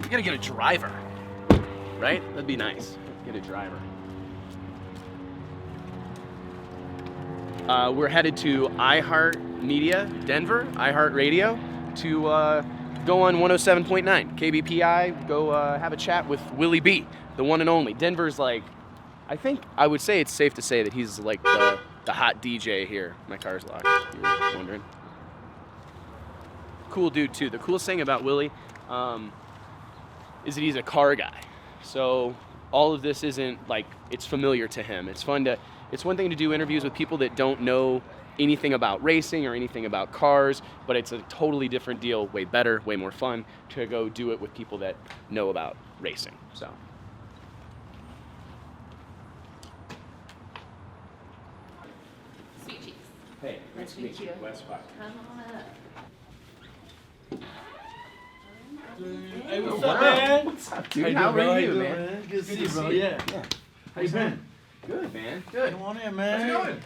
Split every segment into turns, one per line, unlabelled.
We gotta get a driver, right? That'd be nice. Get a driver. We're headed to iHeart Media, Denver, iHeart Radio, to go on 107.9 KBPI, go have a chat with Willie B, the one and only. Denver's like, I think I would say it's safe to say that he's like the hot DJ here. My car's locked, if you were wondering. Cool dude too. The coolest thing about Willie is that he's a car guy. So all of this isn't like, it's familiar to him. It's fun to, it's one thing to do interviews with people that don't know anything about racing or anything about cars, but it's a totally different deal, way better, way more fun to go do it with people that know about racing. So.
Sweet cheeks.
Hey, nice to meet you. Wes Buck.
Come on up.
Hey, what's up, man?
What's up, dude? How are you, man?
Good to see you, bro. Yeah. How you been?
Good, man. Good.
Come on in, man.
How's it going?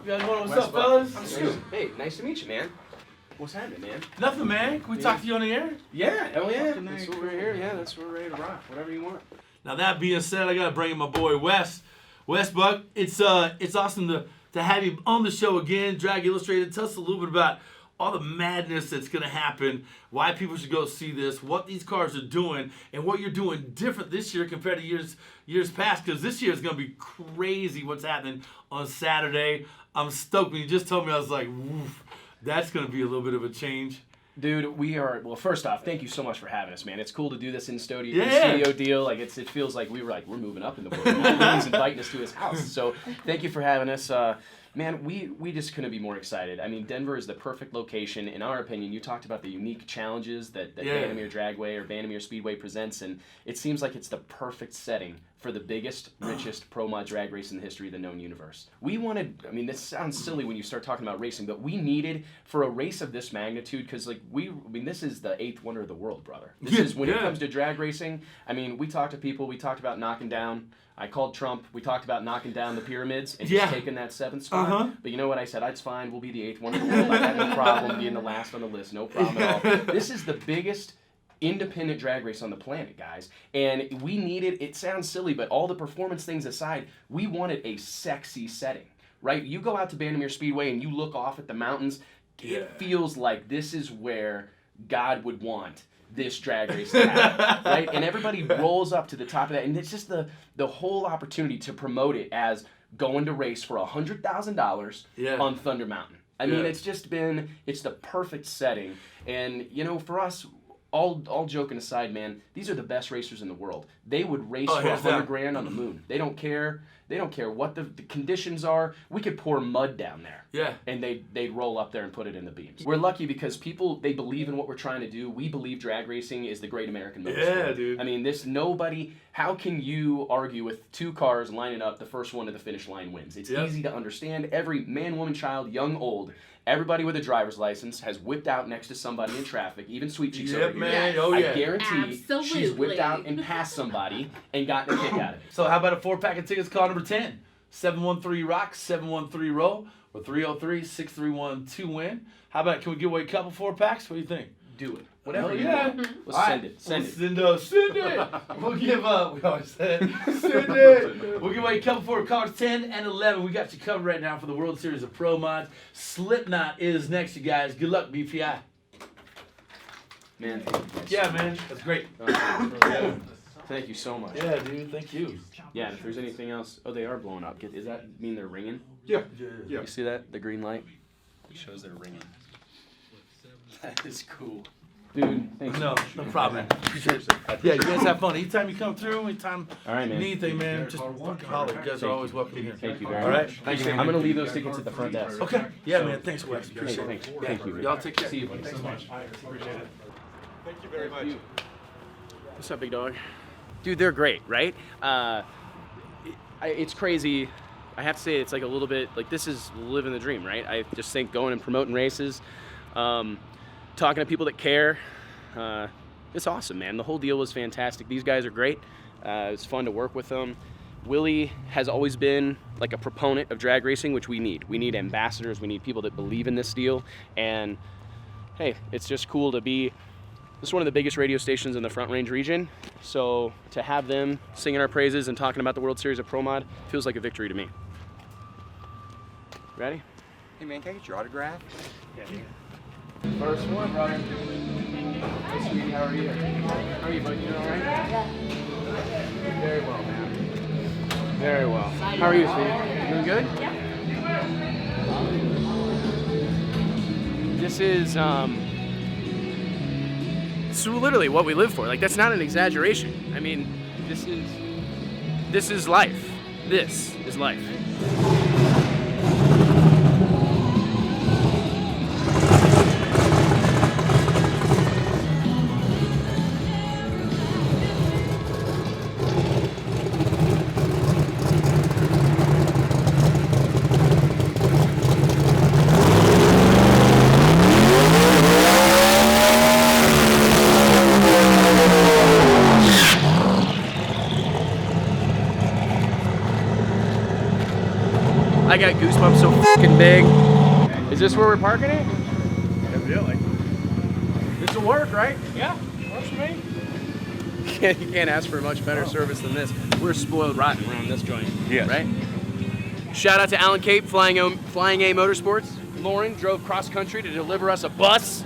You guys want what's
Wes
up,
Buck.
fellas?
I'm Stu. Hey, nice to meet you, man. What's happening, man?
Nothing, man. Can we talk to you on the air?
Yeah, hell yeah.
Fucking
That's
nice.
what we're here. Yeah, that's what we're ready to rock. Whatever you want.
Now that being said, I gotta bring in my boy Wes Buck. It's awesome to have you on the show again. Drag Illustrated. Tell us a little bit about all the madness that's gonna happen, why people should go see this, what these cars are doing, and what you're doing different this year compared to years past. Because this year is gonna be crazy. What's happening on Saturday? I'm stoked. When you just told me, I was like, woof, that's gonna be a little bit of a change.
Dude, we are, well, first off, thank you so much for having us, man. It's cool to do this in studio,
Yeah.
studio deal. Like, it feels like we're moving up in the world. Willie's inviting us to his house. So thank you for having us. Man, we just couldn't be more excited. I mean, Denver is the perfect location. In our opinion, you talked about the unique challenges that Bandimere Dragway or Bandimere Speedway presents, and it seems like it's the perfect setting for the biggest, richest pro mod drag race in the history of the known universe. We wanted, I mean, this sounds silly when you start talking about racing, but we needed, for a race of this magnitude, because like this is the eighth wonder of the world, brother. This is, when it comes to drag racing, I mean, we talked to people, we talked about knocking down, I called Trump, we talked about knocking down the pyramids and just taking that 7th spot. But you know what I said? It's fine, we'll be the 8th wonder of the world. I have no problem being the last on the list, no problem at all. This is the biggest independent drag race on the planet, guys. And we needed, it sounds silly, but all the performance things aside, we wanted a sexy setting, right? You go out to Bandimere Speedway and you look off at the mountains, it feels like this is where God would want this drag race to happen, right? And everybody rolls up to the top of that, and it's just the whole opportunity to promote it as going to race for $100,000 on Thunder Mountain. I mean, it's just been, it's the perfect setting. And, you know, for us, all joking aside, man, these are the best racers in the world. They would race for $100,000 on the moon. They don't care. They don't care what the conditions are. We could pour mud down there. Yeah. And they'd roll up there and put it in the beams. We're lucky because people, they believe in what we're trying to do. We believe drag racing is the great American motorsport.
Yeah, dude.
I mean, how can you argue with two cars lining up, the first one to the finish line wins? It's easy to understand. Every man, woman, child, young, old, everybody with a driver's license has whipped out next to somebody in traffic, even Sweet Cheeks over here.
Man. Oh, yeah.
I guarantee she's whipped out and passed somebody and gotten a kick out of it.
So how about a 4-pack of tickets, call number 10, 713-ROCK, 713-ROLL, or 303-631-2WIN. How about, can we give away a couple 4-packs? What do you think?
Do it. Whatever you
yeah.
want. Let's send it. Send it.
Send it. We'll give we always said, send it. We'll give away a couple for cars 10 and 11. We got you covered right now for the World Series of Pro Mods. Slipknot is next, you guys. Good luck, BPI.
Man, thank you guys.
Yeah, man. That's great.
Thank you so much.
Yeah, dude. Thank you.
Yeah, and if there's anything else, they are blowing up. Does that mean they're ringing?
Yeah.
You see that? The green light shows they're ringing. That is cool. Dude, thanks.
No problem. Yeah, you guys have fun. Anytime you come through, anytime
all right, man.
you need anything, man, just holler. You guys are always welcome here.
Thank you very
much. All right.
Thanks, man. I'm going to leave those tickets at the front desk.
Okay. Yeah, man. Thanks, Wes. Appreciate
it.
Thank you. Y'all take care.
See you. Thanks so much.
Appreciate it. Thank you very much.
What's up, big dog? Dude, they're great, right? It's crazy. I have to say, it's like a little bit, like this is living the dream, right? I just think going and promoting races, talking to people that care, it's awesome, man. The whole deal was fantastic. These guys are great. It's fun to work with them. Willie has always been like a proponent of drag racing, which we need. We need ambassadors. We need people that believe in this deal. And hey, it's just cool to be This is one of the biggest radio stations in the Front Range region. So to have them singing our praises and talking about the World Series of Pro Mod feels like a victory to me. Ready?
Hey man, can I get your autograph?
Yeah.
First one, brother. Hey, sweetie, how are you? How are you, bud? You doing all right? Yeah. Very well, man. Very well. How are you, sweetie? Doing good? Yeah. This is literally what we live for. Like, that's not an exaggeration. I mean, this is life. This is life. I got goosebumps so fucking big. Is this where we're parking it?
Evidently.
This will work, right?
Yeah, works for me.
You can't ask for much better service than this. We're spoiled rotten around this joint.
Yes.
Right? Shout out to Alan Cape, Flying A Motorsports. Lauren drove cross country to deliver us a bus.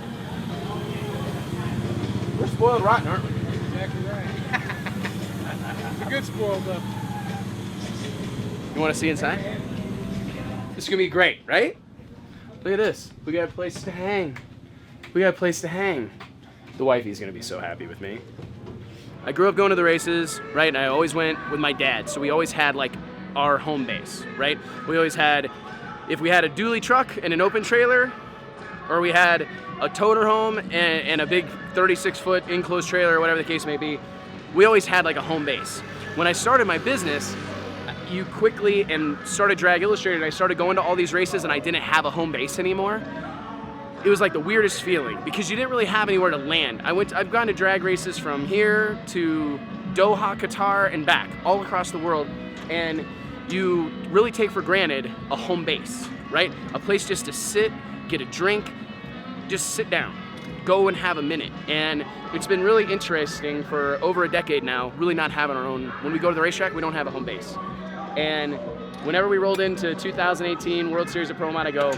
We're spoiled rotten, aren't we?
Exactly right. It's a good spoiled up.
You want to see inside? This is gonna be great, right? Look at this. We got a place to hang. We got a place to hang. The wifey's gonna be so happy with me. I grew up going to the races, right? And I always went with my dad. So we always had like our home base, right? We always had, if we had a dually truck and an open trailer, or we had a toter home and a big 36-foot enclosed trailer, or whatever the case may be, we always had like a home base. When I started my business, you quickly and started Drag Illustrated, I started going to all these races and I didn't have a home base anymore. It was like the weirdest feeling because you didn't really have anywhere to land. I've gone to drag races from here to Doha, Qatar, and back, all across the world, and you really take for granted a home base, right? A place just to sit, get a drink, just sit down, go and have a minute. And it's been really interesting for over a decade now, really not having our own. When we go to the racetrack, we don't have a home base. And whenever we rolled into 2018 World Series of Pro Mod, I go,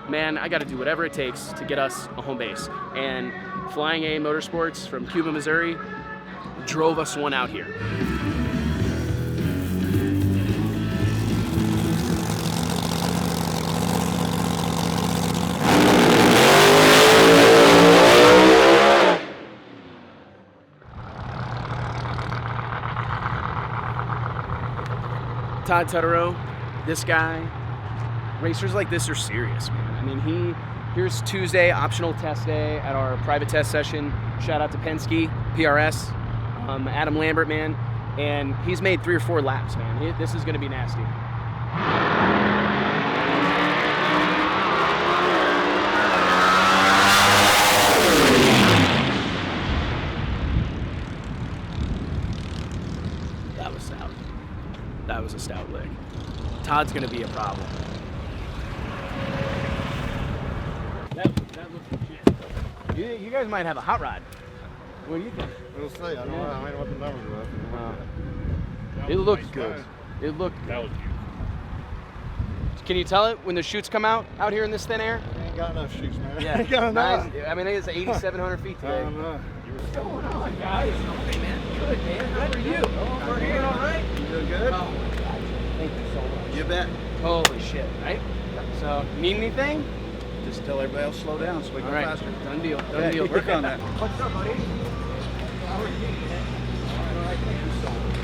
man, I got to do whatever it takes to get us a home base. And Flying A Motorsports from Cuba, Missouri, drove us one out here. Todd Tutterow, this guy, racers like this are serious, man. I mean, here's Tuesday, optional test day at our private test session. Shout out to Penske, PRS, Adam Lambert, man. And he's made 3 or 4 laps, man. This is gonna be nasty. That was stout. That was a stout lick. Todd's gonna be a problem. That looks legit. You guys might have a hot rod. What do you think?
We'll see. I don't know. I mean, what the numbers were.
It looked good. It looked good.
That was beautiful.
Can you tell it when the chutes come out here in this thin air?
Ain't got enough shoots, man.
Yeah.
Ain't got enough.
I mean, it's 8,700 feet today.
I know.
What's going on, guys? Hey, man. Good, man. How are you? We're here, all right?
You doing good?
Oh, my God. Thank you so much.
You bet.
Holy shit, right? So, need anything?
Just tell everybody else slow down so we
All
go
right.
faster.
Done deal. Done
Yeah,
deal.
work on that.
What's up, buddy? How are you? All right. Thank you so much.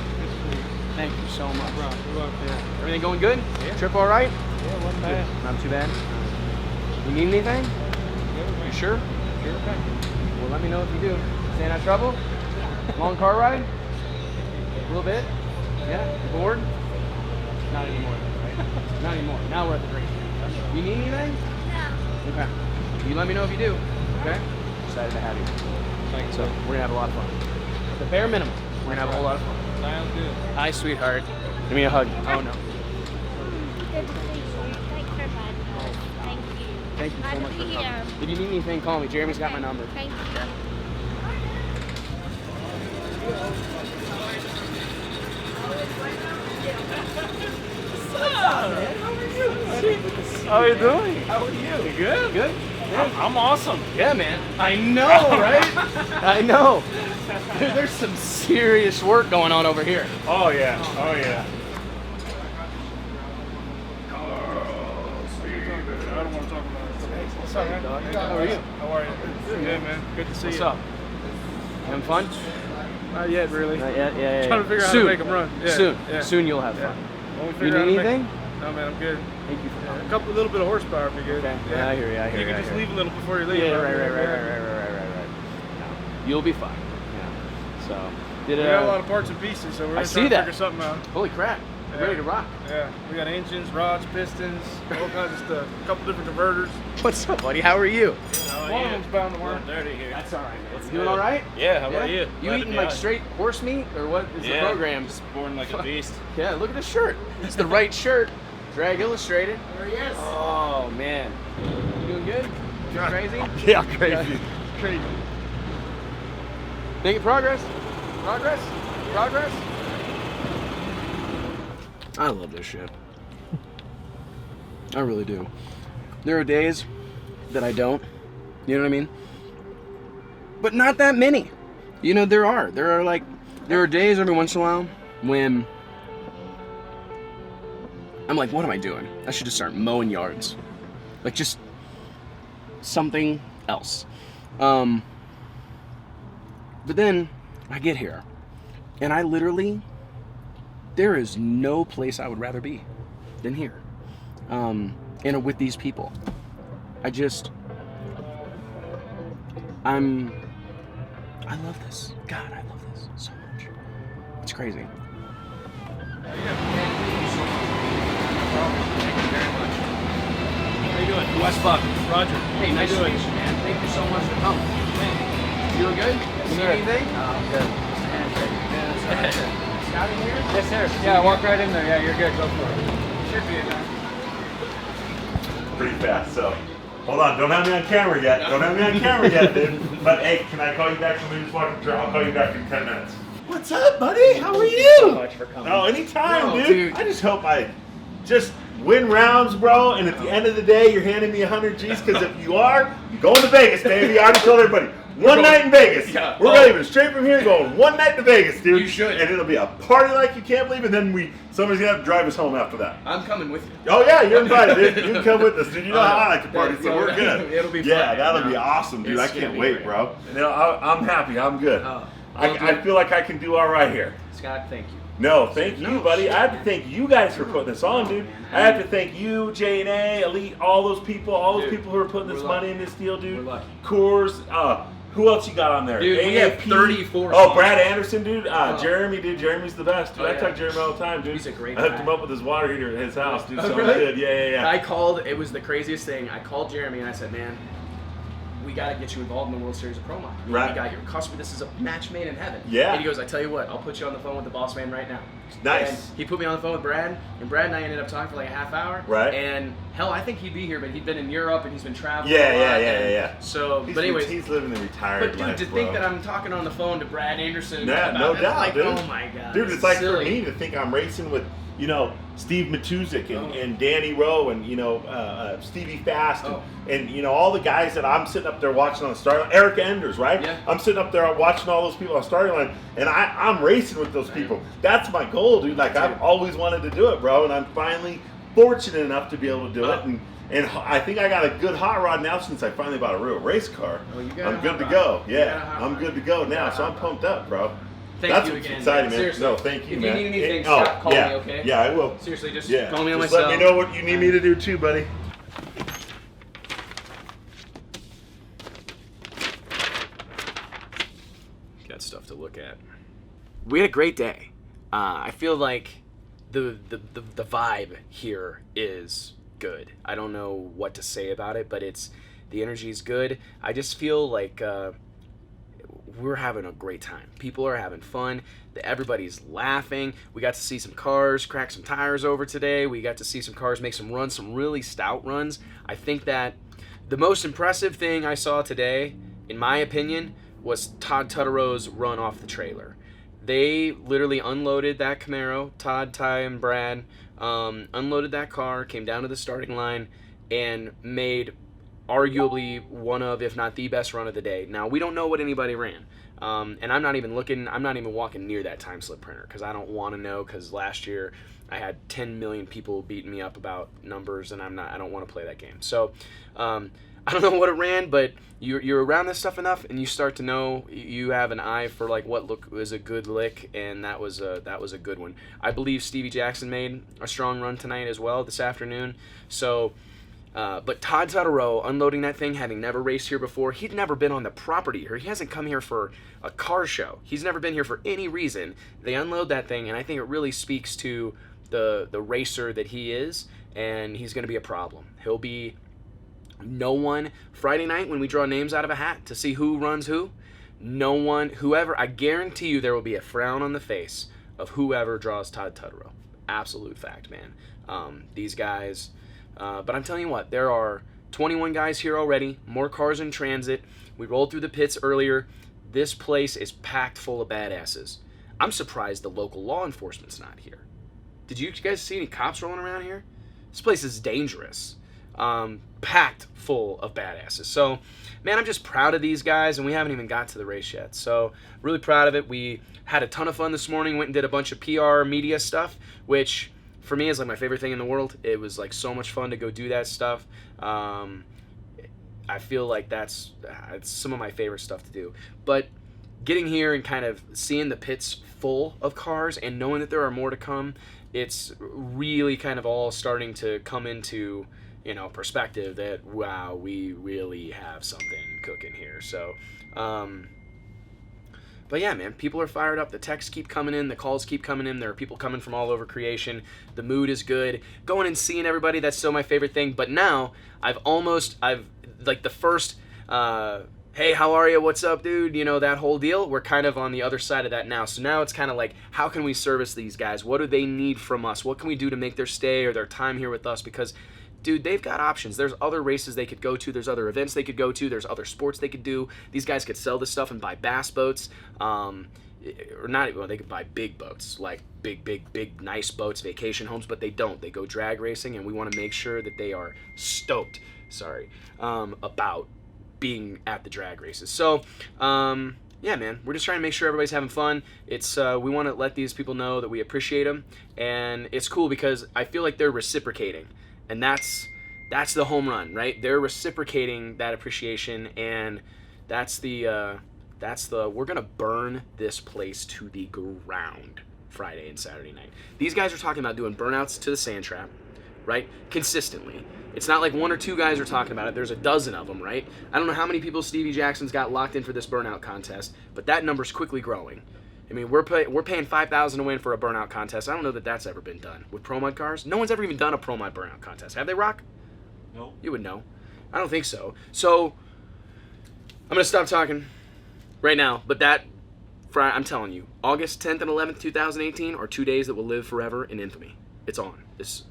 Thank you so much.
Good luck there.
Everything going good?
Yeah.
Trip all right?
Yeah, wasn't bad.
Not too bad. You need anything? You sure?
Sure. Okay.
Well, let me know if you do. Staying out of trouble? Long car ride? A little bit? Yeah? You bored? Not anymore, right? Not anymore. Now we're at the drink. You need anything? No. Okay. You let me know if you do. Okay? Excited to have you.
Thanks.
So we're gonna have a lot of fun. At the bare minimum, we're gonna have a whole lot of fun.
Sounds good.
Hi, sweetheart. Give me a hug. Oh no.
Good to see you. Thanks for inviting us. Thank you.
Thank you so
Glad
much
to
for
be
coming.
here.
If you need anything, call me. Jeremy's got my number.
Thank you.
How are you doing?
How are you?
You good?
Good?
I'm awesome.
Yeah, man. I know, right? I know. There's some serious work going on over here.
Oh yeah. Oh yeah.
I don't want to talk about it. What's up, man?
How are you?
How are you? Good, man. Good to see
What's
you.
up? Having fun?
Not yet, really.
Not yet. Yeah.
Trying to figure out how
Soon.
to make them run. Yeah,
Soon.
Yeah.
Soon you'll have fun.
When we
You
figure
need
out how to make-
anything?
No, man. I'm good.
Thank you for coming.
A little bit of horsepower would be good.
Okay. Yeah, I hear you. I hear
You
you.
can just leave a little before you leave.
Yeah,
right?
right. No, you'll be fine. Yeah. So,
We got a lot of parts and pieces, so we're
I
gonna
see
try to
that.
figure something out.
holy crap. We're
Yeah.
ready to rock.
Yeah, we got engines, rods, pistons, all kinds of stuff. A couple different converters.
What's up, buddy? How are you?
One of them's bound to work.
Dirty here.
That's all right, man. You doing all right?
Yeah. How about you?
You eating like straight horse meat, or what is the program?
Just born like a beast.
Yeah, look at the shirt. It's the right shirt. Drag Illustrated. There he is. Oh, man. You doing good? You crazy?
Yeah, crazy.
Crazy. Making progress? Progress? I love this shit. I really do. There are days that I don't. You know what I mean? But not that many. You know, there are days every once in a while when I'm like, what am I doing? I should just start mowing yards. Like, just something else. But then I get here, and I literally, there is no place I would rather be than here. And with these people. I love this. God, I love this so much. It's crazy. How you doing? Wes Buck. Roger. Hey, nice to meet you, man. Thank you so much for coming. You doing good? You need anything? I'm good. Scott in here?
Yes, sir. Yeah, walk right in there. Yeah, you're good. Go for it.
Should be enough.
Pretty fast, so. Hold on, don't have me on camera yet. Dude. But hey, can I call you back? Somebody just walked the trail. I'll call you back in 10 minutes. What's up, buddy? How are you?
So much for coming.
Oh, anytime,
No,
dude.
dude.
I just hope I just win rounds, bro. And at the end of the day, you're handing me 100 G's. Because if you are, you're going to Vegas, baby. I already told everybody. One night in Vegas.
Yeah.
We're leaving straight from here, going one night to Vegas, dude.
You should.
And it'll be a party like you can't believe. And then somebody's gonna have to drive us home after that.
I'm coming with you.
Oh yeah, you're invited, dude. You can come with us, dude. You know how I like to party, so
Yeah,
we're good.
it'll be
Yeah,
fun.
that'll be
No,
awesome, dude. I
it's gonna
can't
be
wait,
great.
bro. You know, I'm happy. I'm good.
Oh,
I feel like I can do all right here.
Scott, thank you.
No, thank you,
No,
buddy.
shit,
I have to
man.
thank you guys for putting this on, dude. I have to thank you, J&A, Elite, all those people
Dude,
who are putting this
we're
money
lucky.
in this deal, dude.
We're lucky.
Coors, who else you got on there?
Dude, we have
AAP.
34
Oh,
songs.
Brad Anderson, dude.
Oh.
Jeremy, dude. Jeremy's the best, dude.
Oh,
I
yeah.
talk to Jeremy all the time, dude.
He's a great
I hooked
guy.
him up with his water heater at his house, dude.
Oh,
So
really?
good. Yeah.
I called, it was the craziest thing. I called Jeremy and I said, man, we got to get you involved in the World Series of Pro Mod.
Right.
We got your customer. This is a match made in heaven.
Yeah.
And he goes, I tell you what, I'll put you on the phone with the boss man right now.
Nice.
And he put me on the phone with Brad, and Brad and I ended up talking for like a half hour.
Right.
And hell, I think he'd be here, but he'd been in Europe and he's been traveling.
Yeah,
a lot,
yeah.
and So,
He's,
but anyways,
he's living the retired
but dude,
life,
to
bro.
think that I'm talking on the phone to Brad Anderson,
Yeah,
about
no
it,
doubt,
like,
dude.
oh my god,
Dude,
this
it's
is
like
silly.
for me to think I'm racing with, Steve Matuzik
Oh.
and Danny Rowe and, Stevie Fast
Oh.
and all the guys that I'm sitting up there watching on the start line. Eric Enders, right?
Yeah.
I'm sitting up there watching all those people on the starting line, and I'm racing with those people. That's my goal, dude. Like, I've always wanted to do it, bro, and I'm finally fortunate enough to be able to do it. And I think I got a good hot rod now since I finally bought a real race car.
Oh, you got a
I'm
hot
good to
rod.
go.
You got a
Yeah,
hot
I'm
rod.
good to go
You
now,
got a
so I'm
hot
pumped up, bro.
Thank
That's
you
what's
again,
exciting,
man.
man.
Seriously.
No, thank you,
If
man.
you need anything,
Oh,
Scott, call
yeah.
me, okay?
Yeah, I will.
Seriously, just
Yeah,
call me on my
just let
cell.
me know what you need me to do too, buddy.
Got stuff to look at. We had a great day. I feel like the vibe here is good. I don't know what to say about it, but the energy is good. I just feel like we're having a great time. People are having fun. Everybody's laughing. We got to see some cars crack some tires over today. We got to see some cars make some runs, some really stout runs. I think that the most impressive thing I saw today, in my opinion, was Todd Tuttaro's run off the trailer. They literally unloaded that Camaro. Todd, Ty, and Brad unloaded that car, came down to the starting line, and made arguably one of, if not the best run of the day. Now, we don't know what anybody ran. And I'm not even walking near that time slip printer because I don't want to know, because last year I had 10 million people beating me up about numbers, and I don't want to play that game. So I don't know what it ran, but you're around this stuff enough, and you start to know, you have an eye for like what was a good lick, and that was a good one. I believe Stevie Jackson made a strong run tonight as well this afternoon. So. But Todd Tutterow unloading that thing, having never raced here before, he'd never been on the property here. He hasn't come here for a car show. He's never been here for any reason. They unload that thing, and I think it really speaks to the racer that he is, and he's going to be a problem. He'll be no one Friday night when we draw names out of a hat to see who runs who. No one, whoever, I guarantee you there will be a frown on the face of whoever draws Todd Tutterow. Absolute fact, man. These guys... but I'm telling you what, there are 21 guys here already, more cars in transit. We rolled through the pits earlier. This place is packed full of badasses. I'm surprised the local law enforcement's not here. Did you guys see any cops rolling around here? This place is dangerous. Packed full of badasses. So, man, I'm just proud of these guys, and we haven't even got to the race yet. So, really proud of it. We had a ton of fun this morning, went and did a bunch of PR media stuff, which... for me, it's like my favorite thing in the world. It was like so much fun to go do that stuff. I feel like it's some of my favorite stuff to do. But getting here and kind of seeing the pits full of cars and knowing that there are more to come, it's really kind of all starting to come into, perspective that, wow, we really have something cooking here. So, but yeah, man, people are fired up. The texts keep coming in. The calls keep coming in. There are people coming from all over creation. The mood is good. Going and seeing everybody, that's still my favorite thing. But now, I've like the first, hey, how are you? What's up, dude? That whole deal. We're kind of on the other side of that now. So now it's kind of like, how can we service these guys? What do they need from us? What can we do to make their stay or their time here with us? Because... dude, they've got options. There's other races they could go to. There's other events they could go to. There's other sports they could do. These guys could sell this stuff and buy bass boats. Or not, well, they could buy big boats, like big, nice boats, vacation homes, but they don't. They go drag racing, and we want to make sure that they are stoked, about being at the drag races. So, yeah, man, we're just trying to make sure everybody's having fun. It's we want to let these people know that we appreciate them, and it's cool because I feel like they're reciprocating. And that's the home run, right? They're reciprocating that appreciation, and that's the we're gonna burn this place to the ground Friday and Saturday night. These guys are talking about doing burnouts to the sand trap, right? Consistently. It's not like one or two guys are talking about it. There's a dozen of them, right? I don't know how many people Stevie Jackson's got locked in for this burnout contest, but that number's quickly growing. I mean, we're paying $5,000 to win for a burnout contest. I don't know that that's ever been done with Pro Mod cars. No one's ever even done a Pro Mod burnout contest. Have they, Rock?
No.
You would know. I don't think so. So I'm gonna stop talking right now. But I'm telling you, August 10th and 11th, 2018 are 2 days that will live forever in infamy. It's on. It's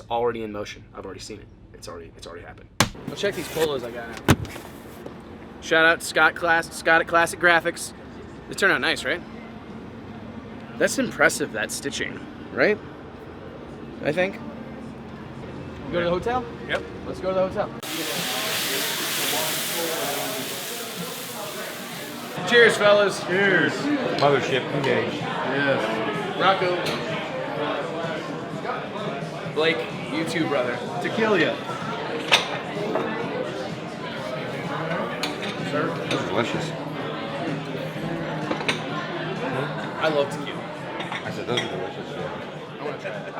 already in motion. I've already seen it. It's already happened. Well, check these polos I got now. Shout out to Scott at Classic Graphics. They turn out nice, right? That's impressive, that stitching, right? I think. Go to the hotel?
Yep.
Let's go to the hotel. Cheers, fellas.
Cheers. Mothership engaged.
Yes. Rocco. Blake, you too, brother.
Tequila. Sir? That's delicious.
I love tequila.
I said those are delicious.
I want to try that.